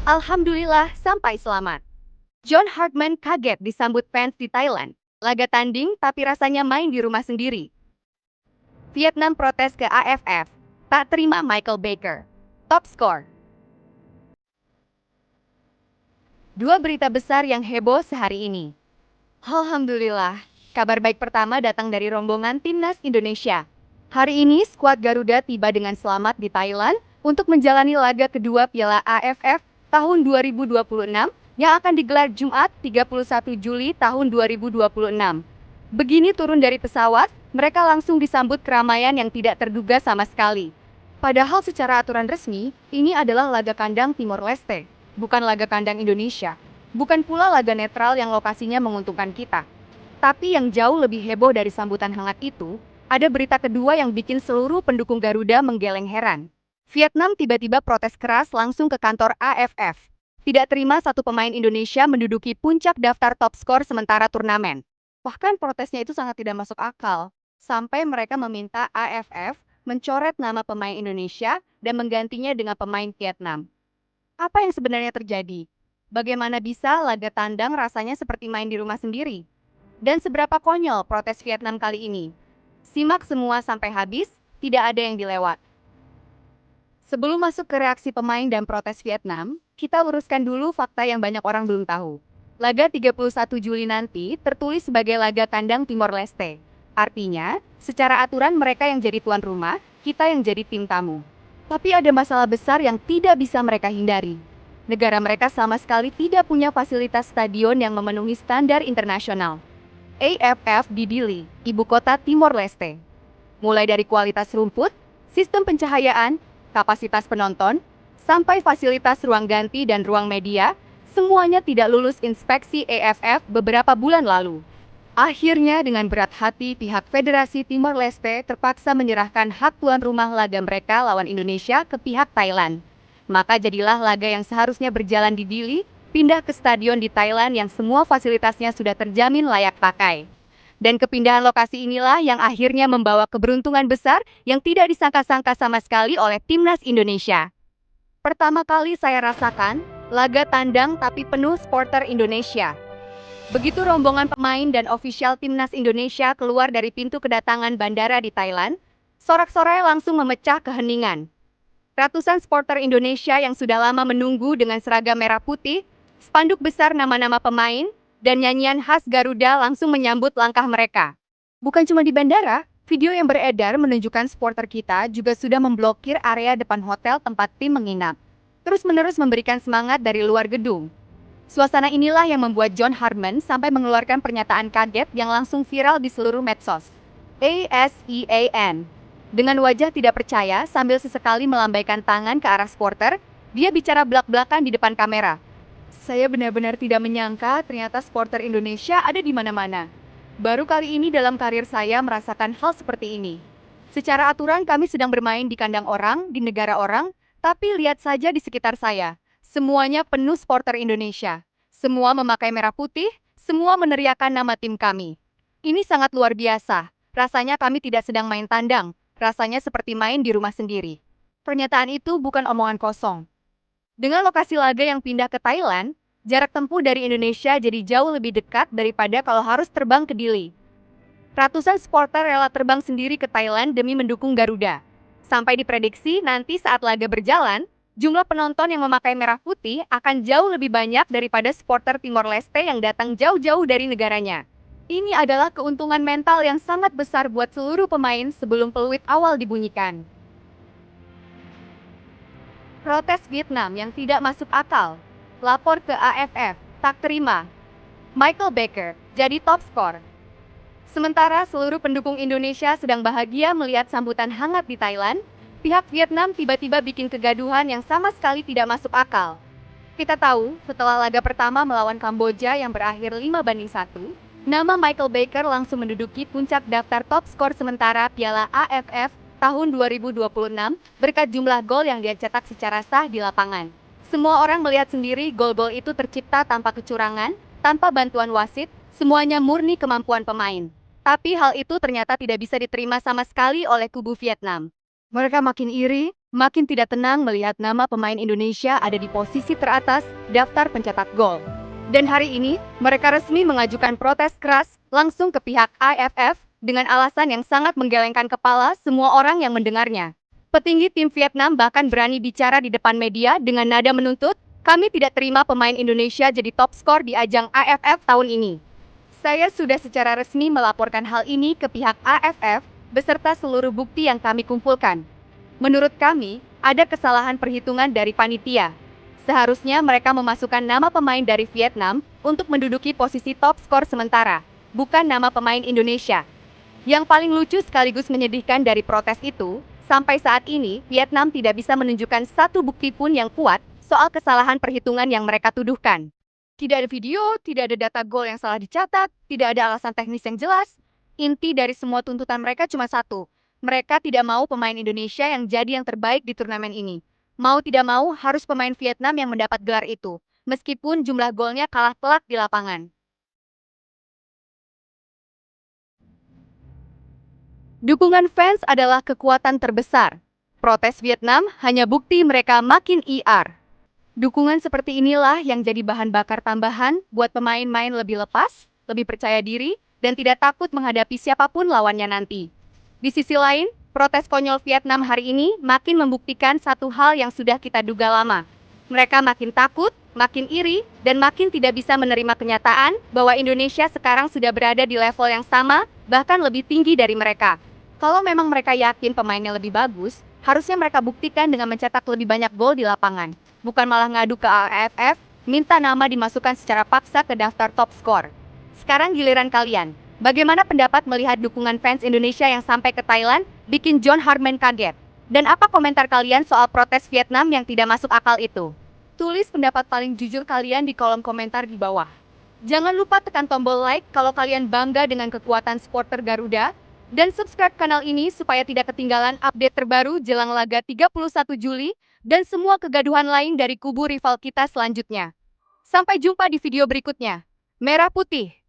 Alhamdulillah sampai selamat. John Hartman kaget disambut fans di Thailand. Laga tanding tapi rasanya main di rumah sendiri. Vietnam protes ke AFF. Tak terima Michael Baker. Top skor. Dua berita besar yang heboh sehari ini. Alhamdulillah, kabar baik pertama datang dari rombongan timnas Indonesia. Hari ini skuad Garuda tiba dengan selamat di Thailand untuk menjalani laga kedua Piala AFF tahun 2026 yang akan digelar Jumat 31 Juli tahun 2026. Begini turun dari pesawat, mereka langsung disambut keramaian yang tidak terduga sama sekali. Padahal secara aturan resmi, ini adalah laga kandang Timor Leste, bukan laga kandang Indonesia. Bukan pula laga netral yang lokasinya menguntungkan kita. Tapi yang jauh lebih heboh dari sambutan hangat itu, ada berita kedua yang bikin seluruh pendukung Garuda menggeleng heran. Vietnam tiba-tiba protes keras langsung ke kantor AFF. Tidak terima satu pemain Indonesia menduduki puncak daftar top skor sementara turnamen. Bahkan protesnya itu sangat tidak masuk akal. Sampai mereka meminta AFF mencoret nama pemain Indonesia dan menggantinya dengan pemain Vietnam. Apa yang sebenarnya terjadi? Bagaimana bisa laga tandang rasanya seperti main di rumah sendiri? Dan seberapa konyol protes Vietnam kali ini? Simak semua sampai habis, tidak ada yang dilewat. Sebelum masuk ke reaksi pemain dan protes Vietnam, kita luruskan dulu fakta yang banyak orang belum tahu. Laga 31 Juli nanti tertulis sebagai laga kandang Timor Leste. Artinya, secara aturan mereka yang jadi tuan rumah, kita yang jadi tim tamu. Tapi ada masalah besar yang tidak bisa mereka hindari. Negara mereka sama sekali tidak punya fasilitas stadion yang memenuhi standar internasional. AFF di Dili, ibu kota Timor Leste. Mulai dari kualitas rumput, sistem pencahayaan, kapasitas penonton, sampai fasilitas ruang ganti dan ruang media, semuanya tidak lulus inspeksi AFF beberapa bulan lalu. Akhirnya dengan berat hati pihak Federasi Timor Leste terpaksa menyerahkan hak tuan rumah laga mereka lawan Indonesia ke pihak Thailand. Maka jadilah laga yang seharusnya berjalan di Dili, pindah ke stadion di Thailand yang semua fasilitasnya sudah terjamin layak pakai. Dan kepindahan lokasi inilah yang akhirnya membawa keberuntungan besar yang tidak disangka-sangka sama sekali oleh timnas Indonesia. Pertama kali saya rasakan, laga tandang tapi penuh supporter Indonesia. Begitu rombongan pemain dan ofisial timnas Indonesia keluar dari pintu kedatangan bandara di Thailand, sorak-sorai langsung memecah keheningan. Ratusan supporter Indonesia yang sudah lama menunggu dengan seragam merah putih, spanduk besar nama-nama pemain, dan nyanyian khas Garuda langsung menyambut langkah mereka. Bukan cuma di bandara, video yang beredar menunjukkan supporter kita juga sudah memblokir area depan hotel tempat tim menginap. Terus-menerus memberikan semangat dari luar gedung. Suasana inilah yang membuat John Hartman sampai mengeluarkan pernyataan kaget yang langsung viral di seluruh medsos. ASEAN. Dengan wajah tidak percaya sambil sesekali melambaikan tangan ke arah supporter, dia bicara belak-belakan di depan kamera. Saya benar-benar tidak menyangka ternyata supporter Indonesia ada di mana-mana. Baru kali ini dalam karir saya merasakan hal seperti ini. Secara aturan kami sedang bermain di kandang orang, di negara orang, tapi lihat saja di sekitar saya. Semuanya penuh supporter Indonesia. Semua memakai merah putih, semua meneriakkan nama tim kami. Ini sangat luar biasa. Rasanya kami tidak sedang main tandang. Rasanya seperti main di rumah sendiri. Pernyataan itu bukan omongan kosong. Dengan lokasi laga yang pindah ke Thailand, jarak tempuh dari Indonesia jadi jauh lebih dekat daripada kalau harus terbang ke Dili. Ratusan supporter rela terbang sendiri ke Thailand demi mendukung Garuda. Sampai diprediksi nanti saat laga berjalan, jumlah penonton yang memakai merah putih akan jauh lebih banyak daripada supporter Timor Leste yang datang jauh-jauh dari negaranya. Ini adalah keuntungan mental yang sangat besar buat seluruh pemain sebelum peluit awal dibunyikan. Protes Vietnam yang tidak masuk akal. Lapor ke AFF, tak terima. Michael Baker jadi top skor. Sementara seluruh pendukung Indonesia sedang bahagia melihat sambutan hangat di Thailand, pihak Vietnam tiba-tiba bikin kegaduhan yang sama sekali tidak masuk akal. Kita tahu, setelah laga pertama melawan Kamboja yang berakhir 5-1, nama Michael Baker langsung menduduki puncak daftar top skor sementara Piala AFF tahun 2026 berkat jumlah gol yang dia cetak secara sah di lapangan. Semua orang melihat sendiri gol-gol itu tercipta tanpa kecurangan, tanpa bantuan wasit, semuanya murni kemampuan pemain. Tapi hal itu ternyata tidak bisa diterima sama sekali oleh kubu Vietnam. Mereka makin iri, makin tidak tenang melihat nama pemain Indonesia ada di posisi teratas daftar pencetak gol. Dan hari ini, mereka resmi mengajukan protes keras langsung ke pihak AFF dengan alasan yang sangat menggelengkan kepala semua orang yang mendengarnya. Petinggi tim Vietnam bahkan berani bicara di depan media dengan nada menuntut, kami tidak terima pemain Indonesia jadi top skor di ajang AFF tahun ini. Saya sudah secara resmi melaporkan hal ini ke pihak AFF beserta seluruh bukti yang kami kumpulkan. Menurut kami, ada kesalahan perhitungan dari panitia. Seharusnya mereka memasukkan nama pemain dari Vietnam untuk menduduki posisi top skor sementara, bukan nama pemain Indonesia. Yang paling lucu sekaligus menyedihkan dari protes itu, sampai saat ini Vietnam tidak bisa menunjukkan satu bukti pun yang kuat soal kesalahan perhitungan yang mereka tuduhkan. Tidak ada video, tidak ada data gol yang salah dicatat, tidak ada alasan teknis yang jelas. Inti dari semua tuntutan mereka cuma satu. Mereka tidak mau pemain Indonesia yang jadi yang terbaik di turnamen ini. Mau tidak mau, harus pemain Vietnam yang mendapat gelar itu, meskipun jumlah golnya kalah telak di lapangan. Dukungan fans adalah kekuatan terbesar. Protes Vietnam hanya bukti mereka makin IR. Dukungan seperti inilah yang jadi bahan bakar tambahan buat pemain main lebih lepas, lebih percaya diri, dan tidak takut menghadapi siapapun lawannya nanti. Di sisi lain, protes konyol Vietnam hari ini makin membuktikan satu hal yang sudah kita duga lama. Mereka makin takut, makin iri, dan makin tidak bisa menerima kenyataan bahwa Indonesia sekarang sudah berada di level yang sama, bahkan lebih tinggi dari mereka. Kalau memang mereka yakin pemainnya lebih bagus, harusnya mereka buktikan dengan mencetak lebih banyak gol di lapangan. Bukan malah ngadu ke AFF, minta nama dimasukkan secara paksa ke daftar top skor. Sekarang giliran kalian. Bagaimana pendapat melihat dukungan fans Indonesia yang sampai ke Thailand bikin John Harman kaget? Dan apa komentar kalian soal protes Vietnam yang tidak masuk akal itu? Tulis pendapat paling jujur kalian di kolom komentar di bawah. Jangan lupa tekan tombol like kalau kalian bangga dengan kekuatan supporter Garuda. Dan subscribe kanal ini supaya tidak ketinggalan update terbaru jelang laga 31 Juli dan semua kegaduhan lain dari kubu rival kita selanjutnya. Sampai jumpa di video berikutnya. Merah Putih.